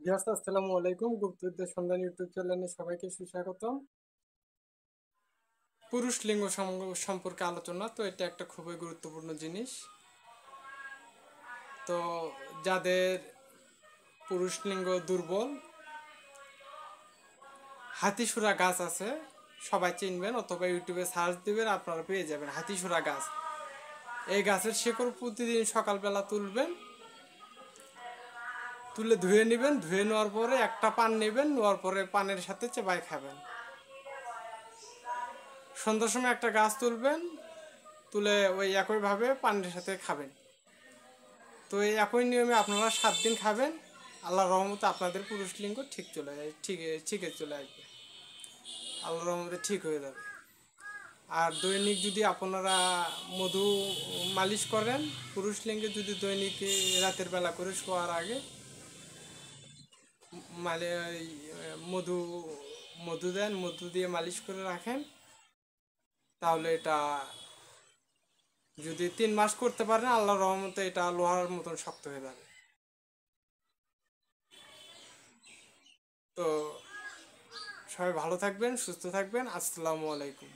Viewers আসসালামু আলাইকুম। গুপ্তবিদ্যা সন্ধান ইউটিউব চ্যানেলে সবাইকে সুস্বাগতম। পুরুষ লিঙ্গ সম্পর্কে আলোচনা, তো এটা একটা খুবই গুরুত্বপূর্ণ জিনিস। তো যাদের পুরুষ লিঙ্গ দুর্বল, হাতিসুরা গাছ আছে, সবাই চিনবেন, অথবা ইউটিউবে সার্চ দিবেন, আপনারা পেয়ে যাবেন হাতিসুরা গাছ। এই গাছের শিকড় প্রতিদিন সকালবেলা তুলবেন, তুলে ধুয়ে নেবেন, ধুয়ে নেওয়ার পরে একটা পান নেবেন, নেওয়ার পরে পানের সাথে চেবাই খাবেন। সন্ধ্যার সময় একটা গাছ তুলবেন, তুলে ওই একইভাবে পানির সাথে খাবেন। তো এই একই নিয়মে আপনারা 7 দিন খাবেন। আল্লাহর রহমতে আপনাদের পুরুষ লিঙ্গ ঠিকই চলে আসবে। আল্লাহর রহমতে ঠিক হয়ে যাবে। আর দৈনিক যদি আপনারা মধু মালিশ করেন, পুরুষ লিঙ্গে যদি দৈনিক রাতের বেলা করে শোয়ার আগে মালে মধু মধু দেন, মধু দিয়ে মালিশ করে রাখেন, তাহলে এটা যদি 3 মাস করতে পারেন, আল্লাহর রহমতে এটা লোহার মতন শক্ত হয়ে যাবে। তো সবাই ভালো থাকবেন, সুস্থ থাকবেন। আসসালামু আলাইকুম।